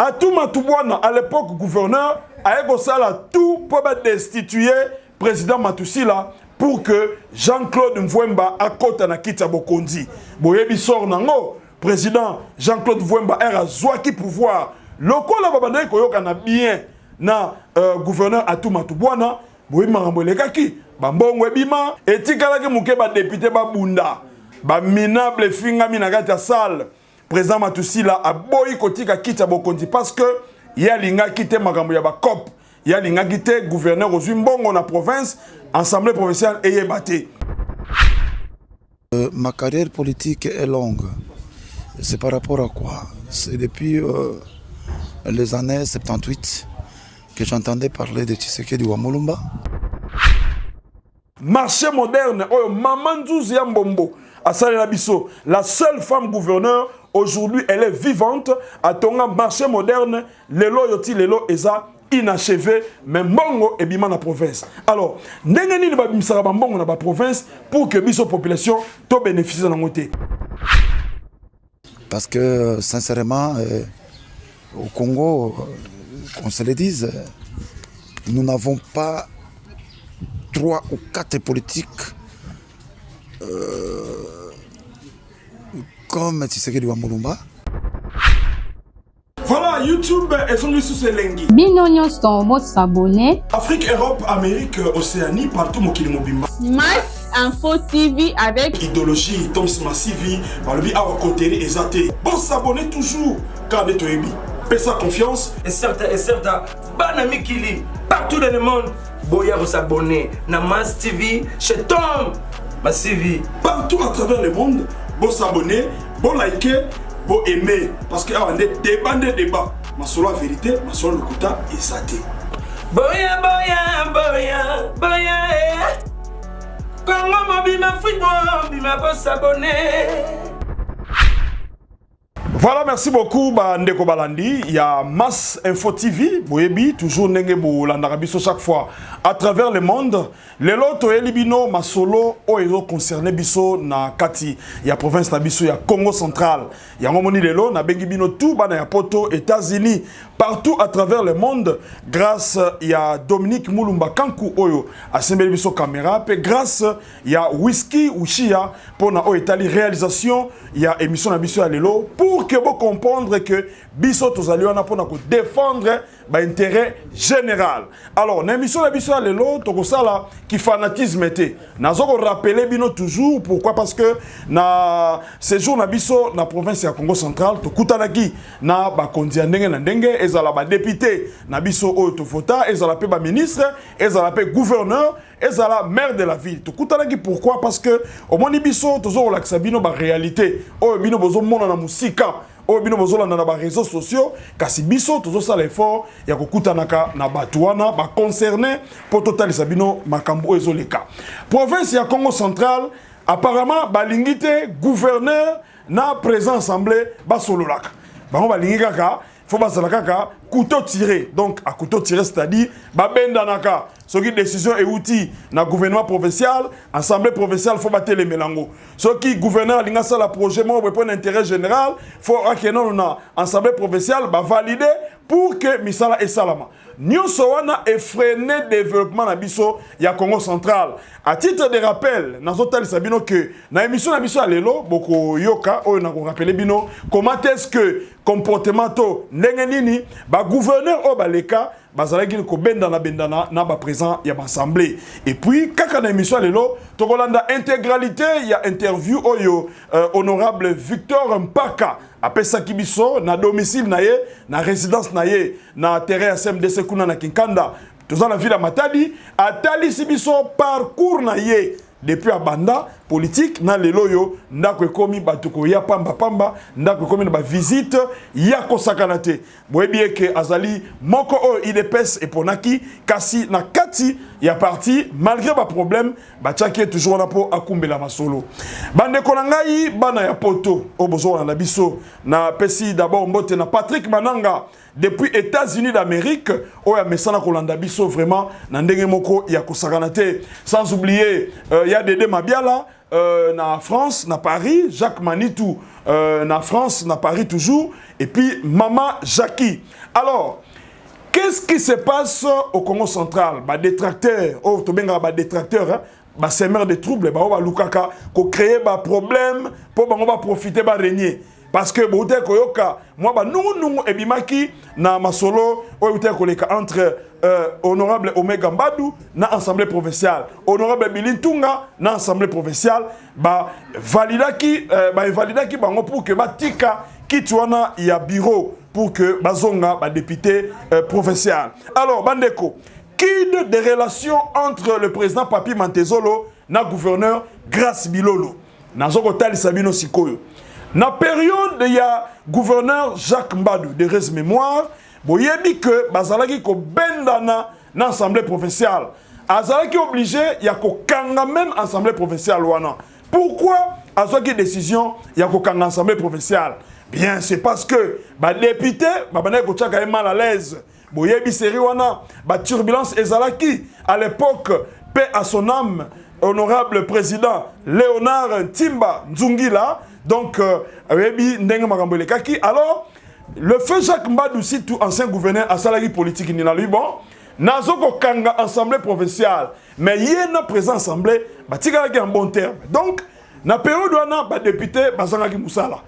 Atou Matoubouana, à l'époque gouverneur, a Egosala tout pour destituer président Matousila pour que Jean-Claude Mvouemba accote na kita Bokondi. Boyebi sort nango, président Jean-Claude Mvouemba a zouaki pouvoir. Loko la babanaye koyoka na bien na gouverneur Atou Matoubouana, boyebi marambo lekaki, bambongo ebima, etikalaki muke ba député babunda, ba minable finga minagata salle. Président Matousila a boyi kotika kita Bokondi parce que ya linga kite makambo ya ba COP. Il y a l'ingagité gouverneur aux Zimbongo na province, assemblée provinciale et Yébaté. Ma carrière politique est longue. C'est par rapport à quoi? C'est depuis les années 78 que j'entendais parler de Tshisekedi Wamulumba. Marché moderne, Maman Djouz Yambombo, à Salé-Labisso, la seule femme gouverneur, aujourd'hui elle est vivante, à Tonga marché moderne, Lelo Yoti Lelo Eza. Inachevé, mais Mbongo et Bima na province. Alors, n'engeni ba bimsara Mbongo na ba province pour que biso population to bénéficie de côté. Parce que sincèrement, au Congo, qu'on se le dise, nous n'avons pas 3 ou 4 politiques comme Tshisekedi Wamulumba. Voilà, YouTube et son sous ce lengi. Binonyo son mot s'abonner. Afrique, Europe, Amérique, Océanie, partout mon kilimobimba. Mass Info TV avec idéologie, Toms Massivi, par le bi à côté et zaté. Bon s'abonner toujours car de toebi. Paix sa confiance. Et certain, Banami Kili, partout dans le monde. Boya vous s'abonner. Na Mass TV, chez Tom Massivi. Partout à travers le monde. Bon s'abonner, bon liker. Bon aimer, parce qu'il y a des débats. Ma seule vérité, ma seule locuta est saté. Boya, boya, boya, boya, Congo mobima football, bima pour s'abonner. Voilà, merci beaucoup, Ndeko Balandi. Il y a Mass Info TV, Boyebi, toujours Nengebou, Landarabiso chaque fois, à travers le monde. Les lots, Elibino, Masolo, Oero concerné Biso, na Kati. Il y a province Nabiso, il y a Congo central. Il y a Momoni Lelo, na Bengibino, tout, Bana Poto, États-Unis, partout à travers le monde. Grâce, il y a Dominique Moulumba Kankou, Oyo, à Biso Caméra. Puis grâce, il y a Whisky Ushia, pour na Oetali réalisation, il y a émission Nabiso à Lelo, pour que vous comprendre que biso tozaliona pour défendre l'intérêt général. Alors, dans l'émission de biso lelo tokosala qui fanatisme était. Nazoko rappeler bino toujours pourquoi parce que na séjour na biso na province ya Congo central tokutanaki na ba kondia ndenge na ndenge ezala ba député na biso oyo tofota ezala pe ba ministre ezala pe gouverneur ezala maire de la ville. Tokutanaki pourquoi parce que au moni biso tozo relaxa bino ba réalité oyo bino bozo mona na musika oyo bino bozo landa na ba réseaux sociaux kasi biso tozo sala effort ya kokutanaka na batuana ba concerné pour total sabino makambo ezoleka. Province ya Congo central apparemment balingité gouverneur na présent assemblée ba sololaka. Bango balingi kaka faut basala kaka couteau tiré. Donc à couteau tiré c'est-à-dire ba bendanaka ce qui décision et outil na gouvernement provincial, assemblée provinciale faut battre les mélango. Ce qui gouverneur linga ça la projet moi pour intérêt général, faut que non na assemblée provinciale ba valider pour que misala et salama. Nyonso wana effréné développement na biso ya Congo central. À titre de rappel, nazo tali sabino que na émission na biso alelo boko yoka oyo na ko rappeler bino comment est-ce que comportement to ndenge nini ba gouverneur o baleka bazalaki ko bendana na ba présent ya assemblée. Et puis kaka na émission lelo tokolanda intégralité ya interview oyo honorable Victor Mpaka apesa kibiso na domicile na ye na résidence na ye na terrain SMDC kuna na Kinkanda toza la ville à Matadi atali sibiso parcours na ye depuis abanda politique na leloyo ndako ekomi batuko ya pamba ndako ekomi na ba visite ya kosakana te boyebi ke azali moko o idepes eponaki kasi na kati ya parti malgré ba problème batiaki toujours na po akumbela masolo bande konangai bana ya poto o bozo na biso na pesi d'abord mbote na Patrick Mananga depuis États-Unis d'Amérique o ya mesana kolanda biso vraiment na ndenge moko ya kosakana te sans oublier ya Dede Mabiala na France, na Paris, Jacques Manitou na France, na Paris toujours, et puis Maman Jackie. Alors, qu'est-ce qui se passe au Congo central? Bah, détracteurs, oh, tu as détracteurs, hein? Bah, semeur de troubles, bah, on va lukaka, qu'on crée bah problème, pour bah, on va profiter bah régner. Parce que bon, koyoka, moi bah nous ebimaki na masolo, entre honorable Omega Mbadou na assemblée provinciale, honorable Bilintunga na assemblée provinciale, bah validaki bango pour que bah tika kitwana ya bureau pour que bazonga bah député provincial. Alors bandeko, qui des relations entre le président Papi Mantezolo na gouverneur Grace Bilolo nazoko tali sabino sikoyo. Na période il y a gouverneur Jacques Mbadou de res mémoire, boyebi que bazalaki ko bendana na assemblée provinciale. Azalaki obligé ya ko kanga même assemblée provinciale wana. Pourquoi azaki décision ya ko kanga assemblée provinciale? Bien, c'est parce que ba député ba bana ko tchaka mal à l'aise. Boyebi seri wana ba turbulence ezalaki à l'époque, paix à son âme, honorable président Léonard Timba Nzungila. Donc, alors, le feu Jacques Mbadou, si tout ancien gouverneur à salarié politique, il n'a lui bon, n'a kanga assemblée provinciale, mais il y a une présence assemblée, en bon terme. Donc, na période où on a député, Bazangaki Moussala.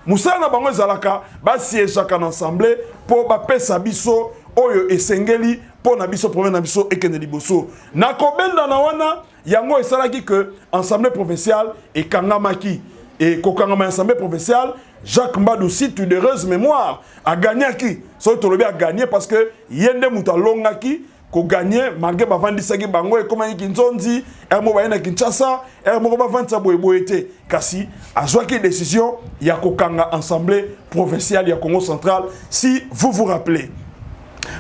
Moussala bango zalaka, siège en assemblée pour pesa biso, oyo esengeli, pour na biso province na biso et kende liboso. Na kobenda na wana, yango esalaki que assemblée provinciale et kangamaki. Et Kokangama Assemblée provinciale, Jacques Mbadou, si tu d'heureuse mémoire, a gagné qui? Soit tu a gagné parce que Yende Mouta Longaki, ko gagné, malgré Bavandi Sagi Bango et comme Kinzondi, Hermobaïna Kinshasa, Hermobaïna Boéboété. Kasi, a joué qui décision, il y a Kokanga Assemblée provinciale, il y a Congo central, si vous vous rappelez.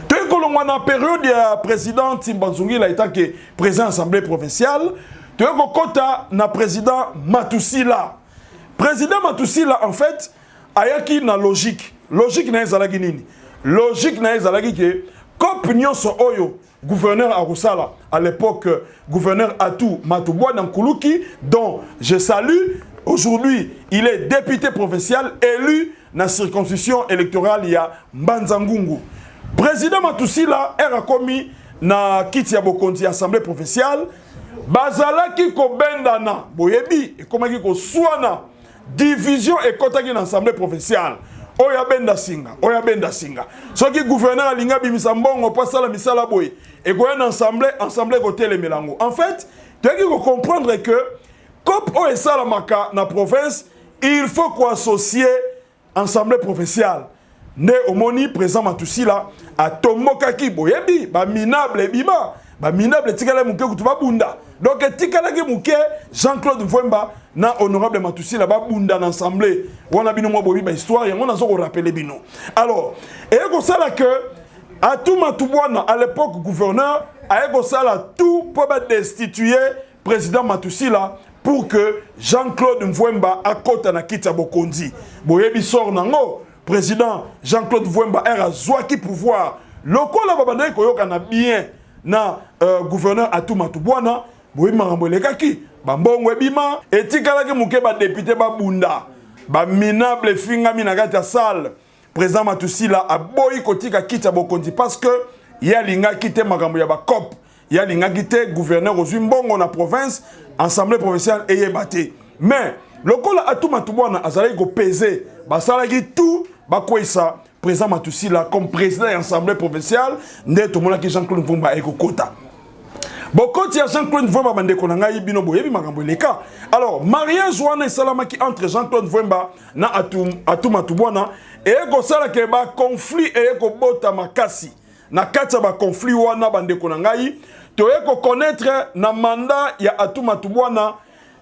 Dans la période, il y a président Timbanzungi, il a été président de l'Assemblée provinciale, il y a président Matousila. Président Matousila, en fait, ayaki na logique. Logique na ezalaki nini? Logique na ezalaki que comme nyonso oyo gouverneur Arusala à l'époque gouverneur Atou Matoubwa Nankuluki, dont je salue, aujourd'hui, il est député provincial élu dans la circonscription électorale il y a Mbanzangungu. Président Matousila est commis na kiti ya Bokondi assemblée provinciale. Bazalaki ko bendana boyebi et comment ki ko swana division et kotaki dans l'assemblée provinciale. Oya benda singa, oya benda singa. So ki gouverneur alinga bimisa mbongo pa sala misala boy. Et ko en assemblée côté les melango. En fait, tu as comprendre que comme o esala maka na province, il faut qu'on associe assemblée provinciale. Ne omoni président Matousila a tomokaki boyebi ba minable bima. Ba minable tikala muke kutuba bunda. Donc tikala ke muke Jean-Claude Mvwemba na honorable Matousila ba bunda na assemblée. Wana bino mo bobi ba histoire yango nazo ko rappeler bino. Alors, et ko sala que Atou Matoubwana à l'époque gouverneur a ko sala tout pour destituer président Matousila pour que Jean-Claude Mvwemba akota na kiti ya Bokondi. Boyebi sort nango président Jean-Claude Mvwemba era zwaki pouvoir. Lokola babana ko yoka na bien na gouverneur Atou Matoubwana, boyi marambo lekaki, bambongo ebima, etikalaki muke ba député ba bunda, ba minable finga minagati ya salle. Président Matousila a boyi kotika kita Bokondi parce que ya linga kite makambo ya ba cop, ya linga kite gouverneur ozwi mbongo na province, assemblée provinciale eyebate. Mais lokola Atou Matoubwana azalaki ko peser, basalaki tout ba kwesa président Matousila comme président de l'Assemblée provinciale, n'est tout le monde qui Jean-Claude Mvwemba et Kokota. Bokoti à Jean-Claude Mvwemba bande konanga ibino boyebi makambo leka. Alors, mariage wana salamaki entre Jean-Claude Mvwemba na Atou Matoubwana et ko sala ke ba conflit et ko bota makasi. Na kati ba conflit wana bande konanga to e ko connaître na mandat ya Atou Matoubwana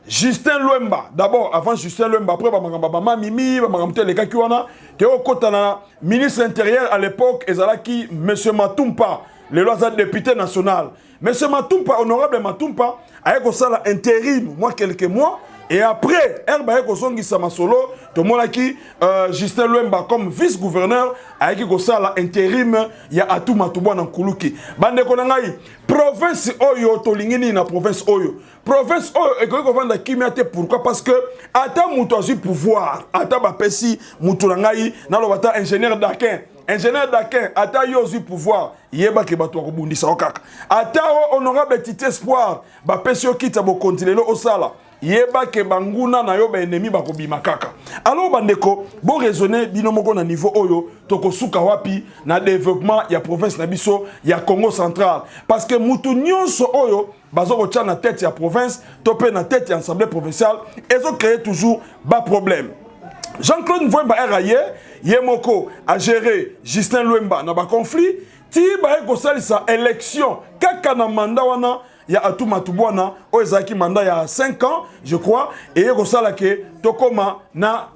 Justin Lwemba, d'abord avant Justin Lwemba, après Bamama Mimi, Bamamte le Kakiwana, Théo Kotana, ministre intérieur à l'époque, Ezalaki, M. Matumpa, le loisir député national. M. Matumpa, honorable Matumpa, a eu ça intérim, moi quelques mois, Et après, Herba Ekosongi Samasolo, Tomonaki, Justin Luemba comme vice-gouverneur, avec la intérim, il y a Atou Matouba dans Koulouki. Bande Konangai, province Oyo, Tolingini na province Oyo. Province Oyo, et que Kimiate, pourquoi? Parce que, Ata Moutouazi pouvoir, Ata Bapesi, Moutoulangai, Nalobata, ingénieur d'Akin. Ingénieur d'Akin, Ata Yozi pouvoir, Yeba Kebato Bundisa Okaka. Ata honorable petit espoir, Bapesi Okita Bokontilelo Osala. Yeba ke banguna na yo ba ennemi ba kobima kaka. Alors bandeko, bon raisonner binomoko na niveau oyo tokosuka wapi na développement ya province na biso ya Congo central parce que mutu nyonso oyo bazoko tia na tête ya province, topé na tête ya assemblée provinciale et zo créer toujours ba problème. Jean-Claude Mvouemba Eraye, Yemoko a géré Justin Luemba na ba conflit, ti ba ko salisa élection kaka na mandat wana. Il y a Atou Matouboana, Oezaki Manda il y a 5 ans, je crois, et il y a Tokoma na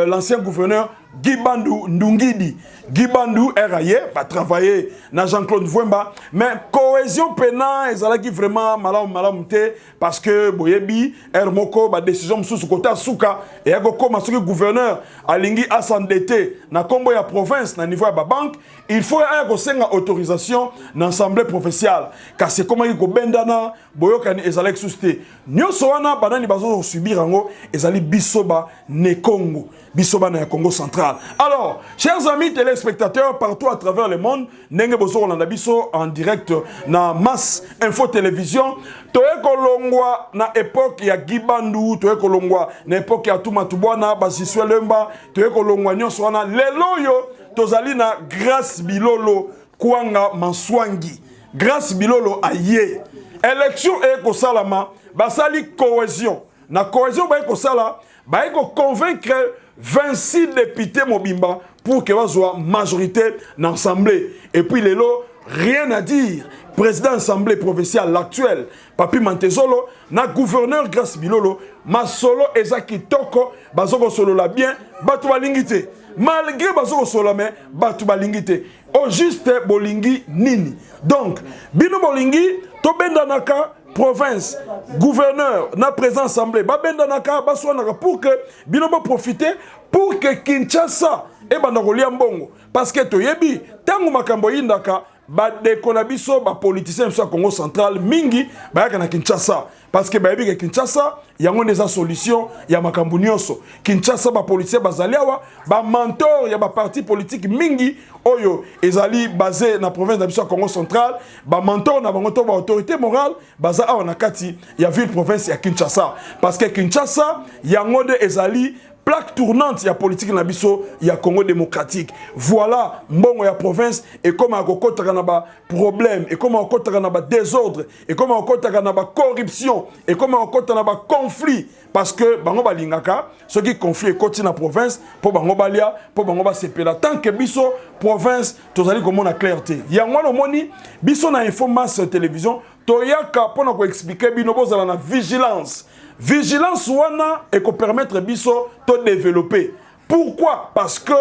l'ancien gouverneur Guibandou Ndungidi. Guibandou Eraye, pas travailler na Jean-Claude Mvouemba, mais cohésion pénale, ils ont vraiment malamouté parce que Boyebi, Hermoko, ba décision sous côté Souka, et il y a le gouverneur Alingi a s'endetter na combo ya province, na niveau ya banque, il faut une autorisation dans l'assemblée provinciale. Car c'est comme il y a bendana, boyokani ezalek susté. Nyonso wana banani bazo subir ango ezali bisoba ne Congo, bisoba na Congo central. Alors, chers amis téléspectateurs partout à travers le monde, nenge bozo olanda biso en direct na Mass Info Télévision, toye kolongwa na époque ya Gibandu, toye kolongwa na époque ya Tumatubwana, Basiswe Lemba, toye kolongwa nyonso wana lelo yo tozali na Grâce Bilolo Kwanga Manswangi. Grâce Bilolo aye. Élection et kosalama basali cohésion. Na cohésion ba kosala ba convaincre 26 députés mobimba pour que soit majorité dans l'Assemblée. Et puis lelo rien à dire. Président de l'Assemblée provinciale l'actuel Papi Mantezolo na gouverneur Grâce Bilolo masolo ezaki toko bazoko solo la bien batu balingité. Malgré bazoko solame batu balingité au juste bolingi nini. Donc bino bolingi to bendanaka province gouverneur na présent assemblée ba bendanaka baswanaka pour que bino bo profiter pour que Kinshasa e bandako lia mbongo parce que toyebi tangu makambo yindaka ba dekonabiso ba politicien so Congo central mingi ba yaka na Kinshasa parce que ba yebi ke Kinshasa yango neza solution ya makambo nyonso. Kinshasa ba politicien bazaliawa ba mentor ya ba parti politique mingi oyo ezali basé na province de Congo central ba mentor na bango to ba autorité morale baza awa na kati ya ville province ya Kinshasa parce que Kinshasa yango de ezali plaque tournante ya politique na biso ya Congo démocratique. Voilà mbongo ya province et comment akokotaka na ba problème et comment akokotaka na ba désordre et comment akokotaka na ba corruption et comment akokotaka na ba conflit parce que bango balingaka ce qui conflit ekoti na province pour bango balia pour bango ba sepela tant que biso province tozali komona clarté. Yango no moni biso na Info Mass Télévision toyaka pona ko expliquer bino bozala na vigilance. Vigilance wana et qu'on permettre biso de développer. Pourquoi? Parce que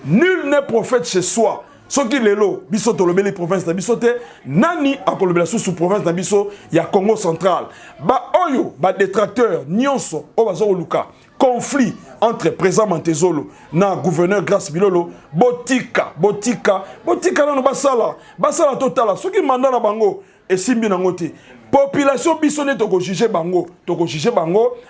nul n'est prophète chez soi. Ce qui est là, biso tolobé les provinces de biso te nani a kolobé la sous province de biso ya Congo central. Ba oyo ba détracteur nyonso o bazo luka. Conflit entre président Mantezolo na gouverneur Grâce Bilolo botika nano basala totala. Ce qui manda na bango et simbi na ngote. Population bisone toko juger bango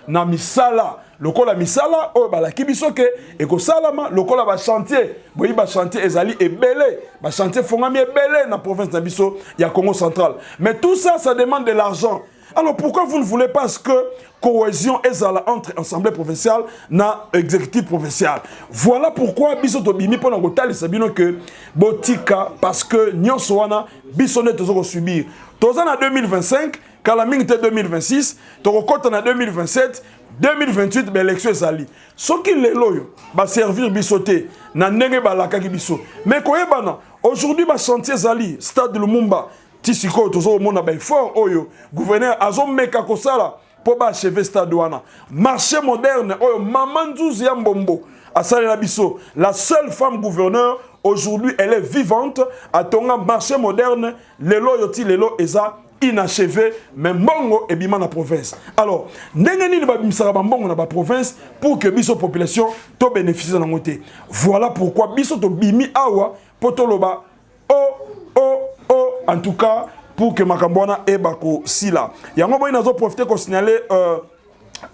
na misala lokola misala o balaki bisoke e ko salama lokola ba chantier boyi ba chantier ezali ebele ba chantier fongami ebele na province de biso ya Congo central mais tout ça ça demande de l'argent. Alors pourquoi vous ne voulez pas que cohésion ezala entre assemblée provinciale na exécutif provincial? Voilà pourquoi biso to bimi pona ko talisa bino que botika parce que nyonso wana bisone tozo subir. Toza na 2025, Kalaming te 2026, Torokota na 2027, 2028, l'élection ezali. Ce qui est loyo, va servir bisoté, na nenge balaka ki biso. Mais koyebana, aujourd'hui ba chantier ezali, stade de Lumumba, Tisiko tozo mona ba fort oyo, gouverneur azom meka kosala po ba achever stade wana. Marché moderne oyo Mamandouzi ya Mbombo, asali na biso, la seule femme gouverneur aujourd'hui elle est vivante à Tonga marché moderne lelo yoti lelo eza inachevé mais mbongo ebima na province. Alors ndenge nini babimisaka bambongo na ba province pour que biso population to bénéficie na ngote. Voilà pourquoi biso to bimi awa potoloba en tout cas pour que makambwana ebako sila. Yango boy nazo profiter ko signaler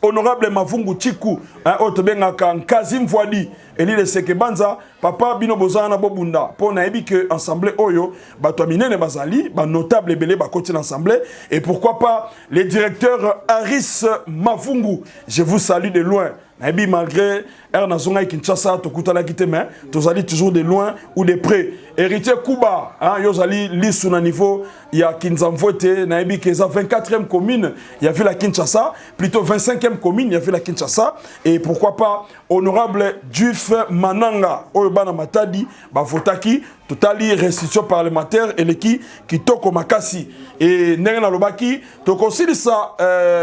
honorable Mavungu Chiku, Otobengaka Kazim Fwadi, Eli de Sekebanza, papa Bino Bozana Bobunda, pour naïbi que assemblée Oyo, Batoamine ne Bazali, notable belé bakoti l'assemblée, et pourquoi pas les directeurs Aris Mavungu, je vous salue de loin. Naïbi malgré Ernazonga et Kinshasa, Tokutala Kiteme, Tozali toujours de loin ou de près. Héritier Kuba, Yozali Lissou niveau, il y a Kinzamvote, Naïbi Keza 24e commune, il y avait la Kinshasa, plutôt 25e commune, il y avait la Kinshasa, et pourquoi pas honorable Duif Mananga, Oyobana Matadi, Bavotaki, totali restitution parlementaire et l'équipe qui toko makasi et Nengana Lobaki, toko silisa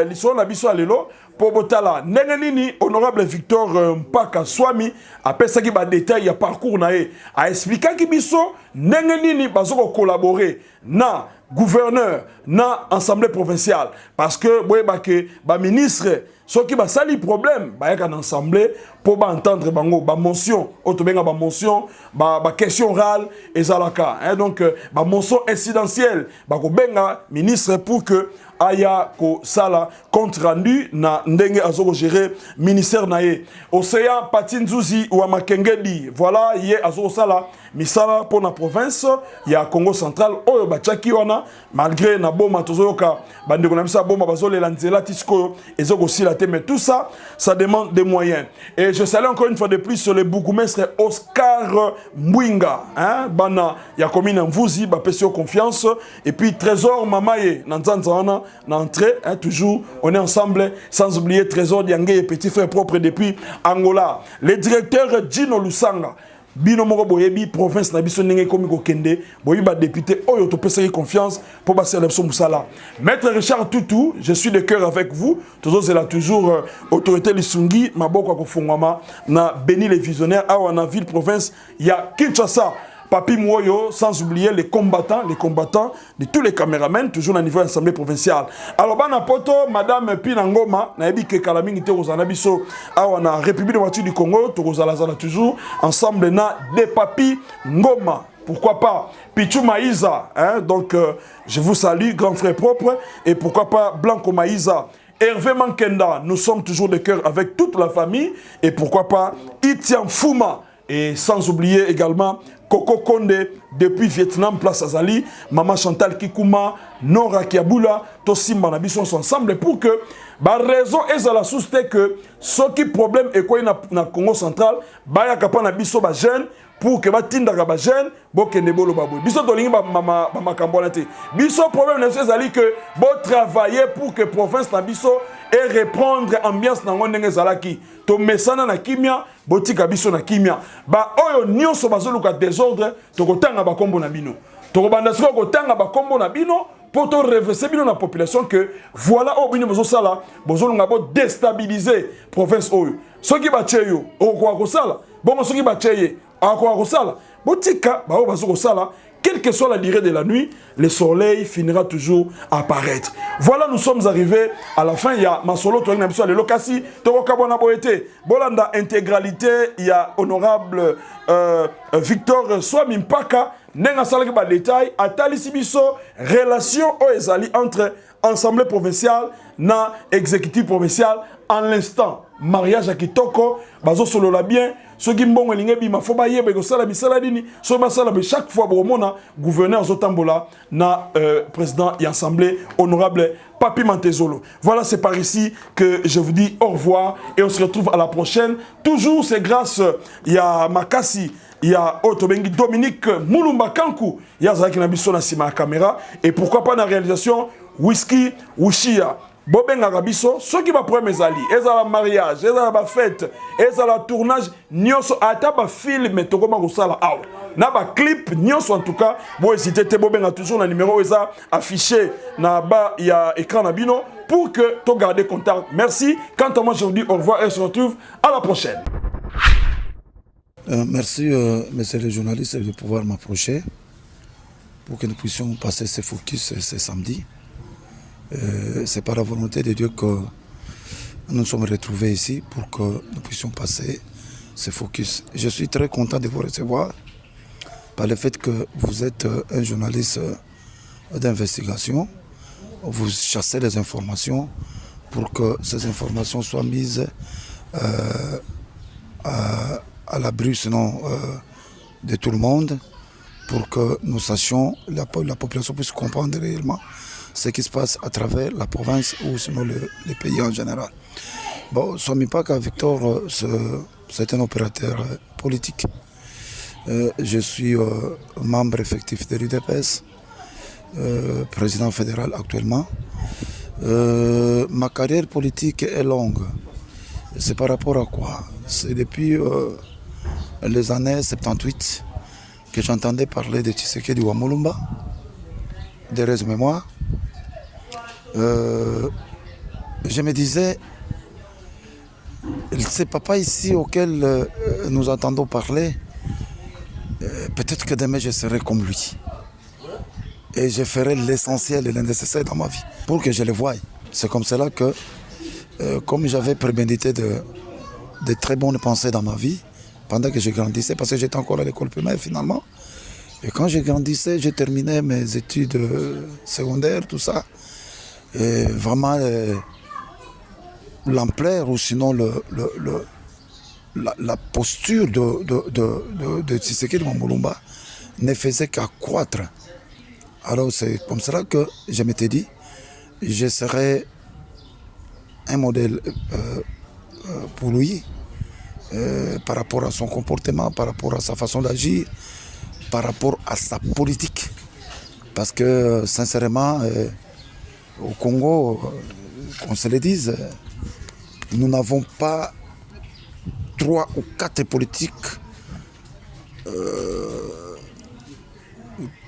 l'histoire na biso alelo. Pobotala nini honorable Victor Mpaka Swami appelle ça qui ba détail ya parcours nae a expliqué ki biso nini bazoko collaborer na gouverneur na assemblée provinciale parce que boye ba ke ba ministre ceux qui ba sali problème ba yaka na assemblée pour ba entendre bango ba mention otobenga ba mention ba question orale ezalaka donc ba mention incidentielle ba ko benga ministre pour que aya ko sala compte rendu na ndenge azoko gérer ministère nae Océan Patinzuzi ou Makengedi voilà yé azoko sala misala pour la province ya Congo central oyo bachaki wana malgré na boma tozoyoka bandeko na bisa boma bazole lanzela tisco ezoko sila te mais tout ça ça demande des moyens et je salue encore une fois de plus sur le bourgmestre Oscar Mwinga bana ya commune Mvuzi ba pesio confiance et puis Trésor Mamaye na nzanzana na entrée toujours on est ensemble sans oublier Trésor Diangé et petit frère propre depuis Angola le directeur Gino Lusanga Bino moko boyebi province na biso ndenge komi ko kende boyi ba député oyo to pesa confiance pour ba sélection musala maître Richard Toutou je suis de cœur avec vous toujours là toujours autorité lisungi maboko ko fungwama na béni les visionnaires awa na ville province ya Kinshasa Papi Mwoyo, sans oublier les combattants de tous les caméramens, toujours au niveau de l'Assemblée provinciale. Alors, bana poto, Madame Pinangoma, naebi ke kalamingi te rozana biso, awa na République de du Congo, to rozala toujours, ensemble na des Papi Ngoma. Pourquoi pas Pichou Maïza, donc je vous salue, grand frère propre, et pourquoi pas Blanco Maïza. Hervé Mankenda, nous sommes toujours de cœur avec toute la famille, et pourquoi pas Itian Fuma, et sans oublier également Coco Konde depuis Vietnam, place Azali, Maman Chantal Kikouma, Nora Kiaboula, Tosimba Nabiso sont ensemble pour que la raison est à la source que ce qui problème est quoi dans le Congo central, Baya Kapa Nabiso ba jeune pour que batinda ba jeune, bokende bolo babou. Biso tolingi ba mama kambonate. Biso problème c'est ali que bo travailler pour que province Nabiso et reprendre ambiance na ngondenge zalaki. To mesana na kimia, botika biso na kimia. Ba oyo nyonso bazoluka désordre, to kotanga ba kombo na bino. To kobanda siko kotanga ba kombo na bino pour te reverser bino na population que voilà au bino bozo sala, bozo lunga bo déstabiliser province oyo. Soki ba cheyo, o kwa ko sala. Bon soki ba cheye, a kwa ko sala. Botika ba o bazo ko sala. Quelle que soit la durée de la nuit, le soleil finira toujours à apparaître. Voilà, nous sommes arrivés à la fin. Il y a Masolo, le Lokasi, Torokabona Boete, Bolanda intégralité. Il y a honorable Victor Swami Mpaka, Nenga Salakba détail, Atali Sibiso, relation Oezali entre Assemblée provinciale, na exécutif provincial, en l'instant. Mariage à Kitoko, Bazo Solo la bien. Ce qui mbongo lingebi mafoba yebe ko sala bisala dini so basala be chaque fois bomona gouverneur Zotambola na président et assemblée honorable Papi Mantezolo. Voilà, c'est par ici que je vous dis au revoir et on se retrouve à la prochaine. Toujours c'est grâce il y a Makasi, il y a Otobengi Dominique Mulumba Kanku, il y a Zaki Nabiso na sima caméra et pourquoi pas la réalisation Whisky Wushia. Bobenga Rabiso, ceux qui va prendre mes alliés, ils ont le mariage, ils ont la fête, ils ont le tournage, nyonso ata ba film mais tokoma kosala awa. Na ba clip nyonso en tout cas, bon hésiter te bobenga toujours na numéro eza affiché na ba ya écran na bino pour que tu gardes contact. Merci. Quant à moi je vous dis au revoir et on se retrouve à la prochaine. Merci messieurs les journalistes de pouvoir m'approcher pour que nous puissions passer ce focus ce samedi. C'est par la volonté de Dieu que nous nous sommes retrouvés ici pour que nous puissions passer ce focus. Je suis très content de vous recevoir par le fait que vous êtes un journaliste d'investigation. Vous chassez les informations pour que ces informations soient mises à l'abri sinon de tout le monde, pour que nous sachions, la population puisse comprendre réellement ce qui se passe à travers la province ou sinon les pays en général. Bon, Swamipaka Victor, c'est un opérateur politique. Je suis membre effectif de l'UDPS, président fédéral actuellement. Ma carrière politique est longue. C'est par rapport à quoi? C'est depuis les années 78 que j'entendais parler de Tshisekedi Wamulumba, de Rez Mémoire. Je me disais, ce papa ici auquel nous entendons parler, peut-être que demain je serai comme lui. Et je ferai l'essentiel et le nécessaire dans ma vie pour que je le voie. C'est comme cela que, comme j'avais prémédité de très bonnes pensées dans ma vie, pendant que je grandissais, parce que j'étais encore à l'école primaire finalement, et quand je grandissais, je terminais mes études secondaires, tout ça, et vraiment l'ampleur ou sinon la posture de Tshisekedi Wamulumba ne faisait qu'accroître. Alors c'est comme cela que je m'étais dit, je serai un modèle pour lui, par rapport à son comportement, par rapport à sa façon d'agir, par rapport à sa politique. Parce que sincèrement, au Congo, qu'on se le dise, nous n'avons pas 3 ou 4 politiques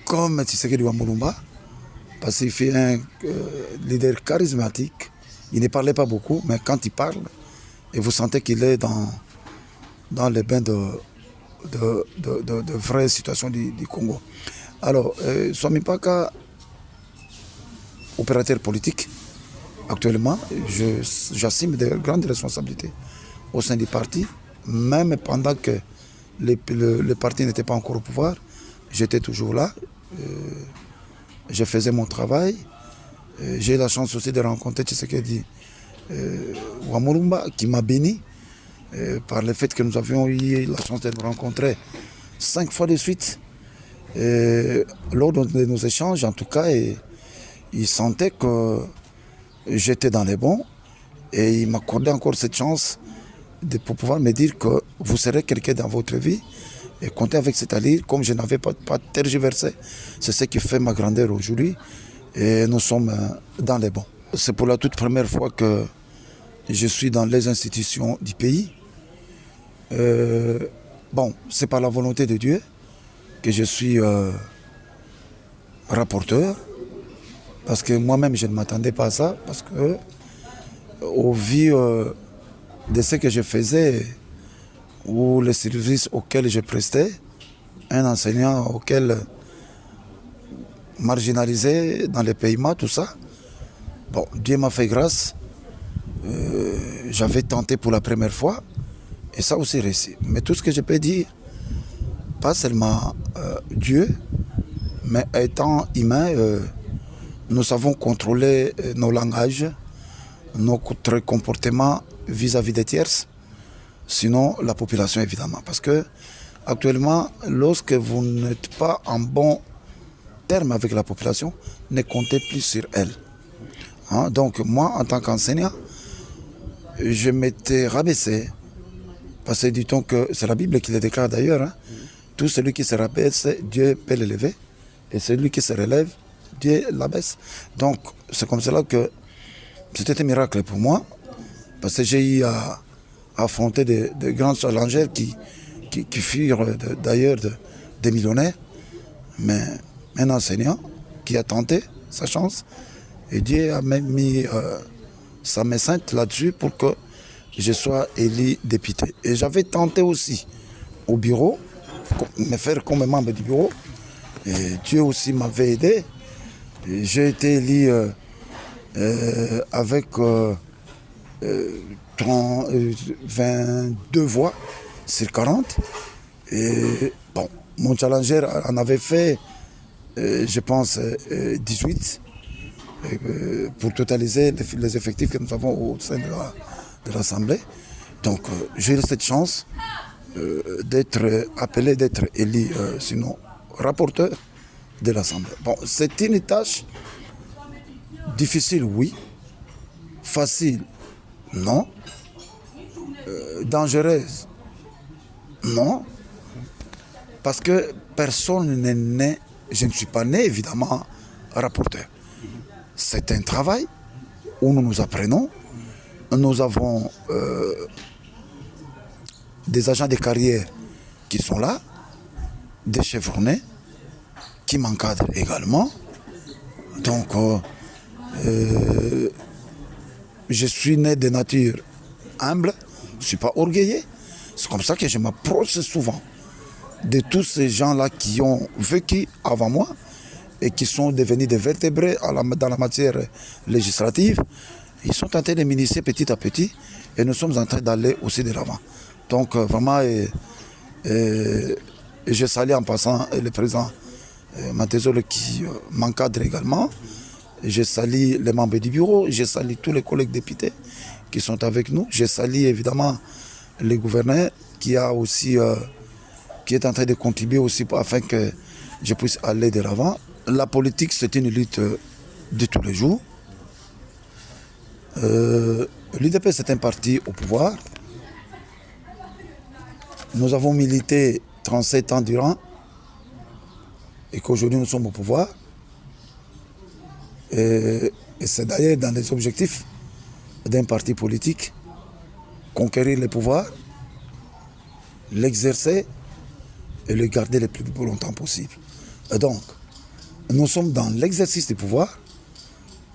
comme Tshisekedi Wamulumba, parce qu'il fait un leader charismatique. Il ne parlait pas beaucoup, mais quand il parle, et vous sentez qu'il est dans les bains de vraies situations du Congo. Alors, Swamipaka, opérateur politique, actuellement, j'assume de grandes responsabilités au sein du parti, même pendant que le parti n'était pas encore au pouvoir, j'étais toujours là, je faisais mon travail. J'ai eu la chance aussi de rencontrer Tshisekedi Wamulumba, qui m'a béni par le fait que nous avions eu la chance de nous rencontrer 5 fois de suite. Lors de nos échanges, en tout cas, il sentait que j'étais dans les bons et il m'accordait encore cette chance pour pouvoir me dire que vous serez quelqu'un dans votre vie et comptez avec cette allure, comme je n'avais pas tergiversé. C'est ce qui fait ma grandeur aujourd'hui et nous sommes dans les bons. C'est pour la toute première fois que je suis dans les institutions du pays. Bon, c'est par la volonté de Dieu que je suis rapporteur, parce que moi-même je ne m'attendais pas à ça, parce que au vu de ce que je faisais ou les services auxquels je prestais, un enseignant auquel marginalisé dans les paiements, tout ça, bon, Dieu m'a fait grâce, j'avais tenté pour la première fois, et ça aussi réussi. Mais tout ce que je peux dire, pas seulement Dieu, mais étant humain, nous savons contrôler nos langages, notre comportement vis-à-vis des tierces, sinon la population évidemment. Parce que actuellement, lorsque vous n'êtes pas en bon terme avec la population, ne comptez plus sur elle. Hein? Donc moi, en tant qu'enseignant, je m'étais rabaissé, parce que dit-on que c'est la Bible qui le déclare d'ailleurs, hein? Tout celui qui se rabaisse, Dieu peut l'élever, et celui qui se relève, Dieu l'abaisse. Donc c'est comme cela que c'était un miracle pour moi, parce que j'ai eu à affronter de grands challengers qui furent d'ailleurs des millionnaires, mais un enseignant qui a tenté sa chance, et Dieu a même mis sa main sainte là-dessus pour que je sois élu député. Et j'avais tenté aussi au bureau, me faire comme membre du bureau, et Dieu aussi m'avait aidé. J'ai été élu avec 22 voix sur 40. Et bon, mon challenger en avait fait, je pense, 18 pour totaliser les effectifs que nous avons au sein de l'Assemblée. Donc j'ai eu cette chance d'être appelé, d'être élu, sinon rapporteur de l'Assemblée. Bon, c'est une tâche difficile, oui. Facile, non. Dangereuse, non. Parce que personne n'est né, je ne suis pas né évidemment rapporteur. C'est un travail où nous nous apprenons. Nous avons des agents de carrière qui sont là, des chevronnés qui m'encadrent également. Donc, je suis né de nature humble, je ne suis pas orgueilleux. C'est comme ça que je m'approche souvent de tous ces gens-là qui ont vécu avant moi et qui sont devenus des vertébrés dans la matière législative. Ils sont en train de m'initier petit à petit et nous sommes en train d'aller aussi de l'avant. Donc vraiment, je salue en passant le président Matezole qui m'encadre également. Je salue les membres du bureau, je salue tous les collègues députés qui sont avec nous. Je salue évidemment le gouverneur qui a aussi, qui est en train de contribuer aussi afin que je puisse aller de l'avant. La politique, c'est une lutte de tous les jours. L'UDP, c'est un parti au pouvoir. Nous avons milité 37 ans durant et qu'aujourd'hui nous sommes au pouvoir. Et c'est d'ailleurs dans les objectifs d'un parti politique, conquérir le pouvoir, l'exercer et le garder le plus longtemps possible. Et donc, nous sommes dans l'exercice du pouvoir,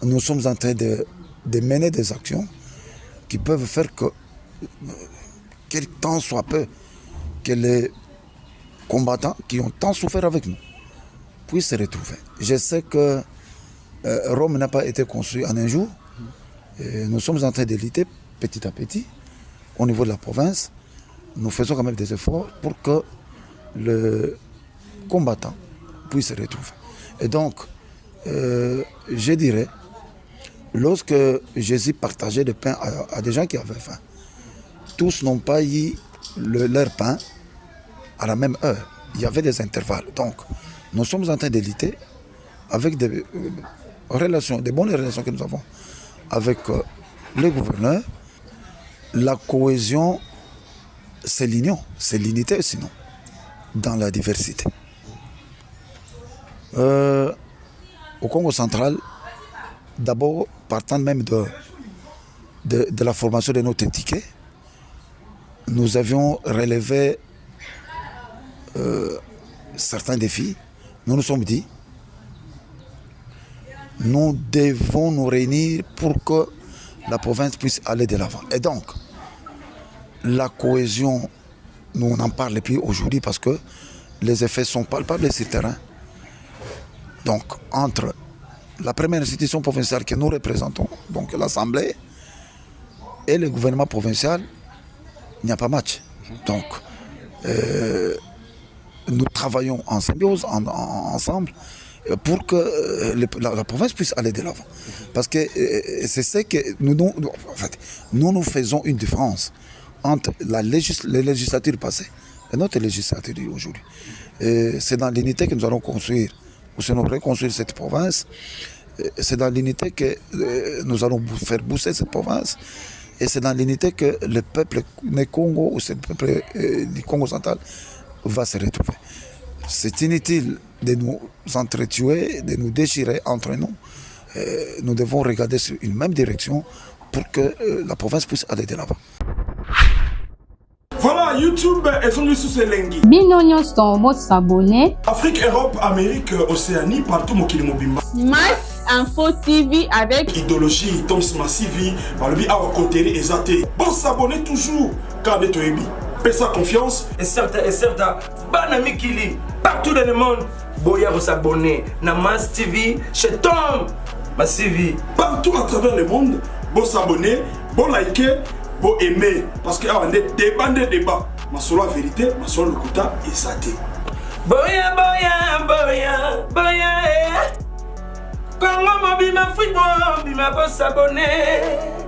nous sommes en train de mener des actions qui peuvent faire que, quel temps soit peu, que les combattants qui ont tant souffert avec nous puissent se retrouver. Je sais que Rome n'a pas été construit en un jour. Et nous sommes en train de lutter petit à petit au niveau de la province. Nous faisons quand même des efforts pour que le combattant puisse se retrouver. Et donc, je dirais, lorsque Jésus partageait le pain à des gens qui avaient faim, tous n'ont pas eu leur pain à la même heure. Il y avait des intervalles. Donc, nous sommes en train de lutter avec des relations, des bonnes relations que nous avons avec les gouverneurs. La cohésion, c'est l'union, c'est l'unité sinon, dans la diversité. Au Congo central, d'abord, partant même de la formation de notre ticket, nous avions relevé certains défis. Nous nous sommes dit, nous devons nous réunir pour que la province puisse aller de l'avant. Et donc, la cohésion, nous n'en parlons plus aujourd'hui parce que les effets sont palpables sur le terrain. Donc, entre la première institution provinciale que nous représentons, donc l'Assemblée, et le gouvernement provincial, il n'y a pas match. Donc, nous travaillons en symbiose, ensemble, pour que la province puisse aller de l'avant. Parce que c'est ce que nous faisons une différence entre les législatures passées et notre législature aujourd'hui. C'est dans l'unité que nous allons construire, ou sinon reconstruire cette province. C'est dans l'unité que nous allons faire booster cette province. Et c'est dans l'unité que le peuple du Congo, ou le peuple du Congo central, va se retrouver. C'est inutile de nous entretuer, de nous déchirer entre nous. Nous devons regarder sur une même direction pour que la province puisse aller de l'avant. Voilà, YouTube, elles sont sous ces lengi. Bino nyonso mo s'abonner. Afrique, Europe, Amérique, Océanie, partout mokili mobimba. Mass Info TV avec Idéologie, Toms Massivi, par le biais à côté et Zate. Bon, s'abonner toujours, car de Toebi. Paix sa confiance. Et certain, Banami Kili, partout dans le monde, Boya vous s'abonner. Na Mass TV, chez Tom. Massivi. Partout à travers le monde, bon s'abonner, bon liker, bon aimer. Parce que on est débat. Ma solo la vérité, ma solo le kouta et ça t'est. Boya. Quand on m'a ma fouille, bon s'abonner.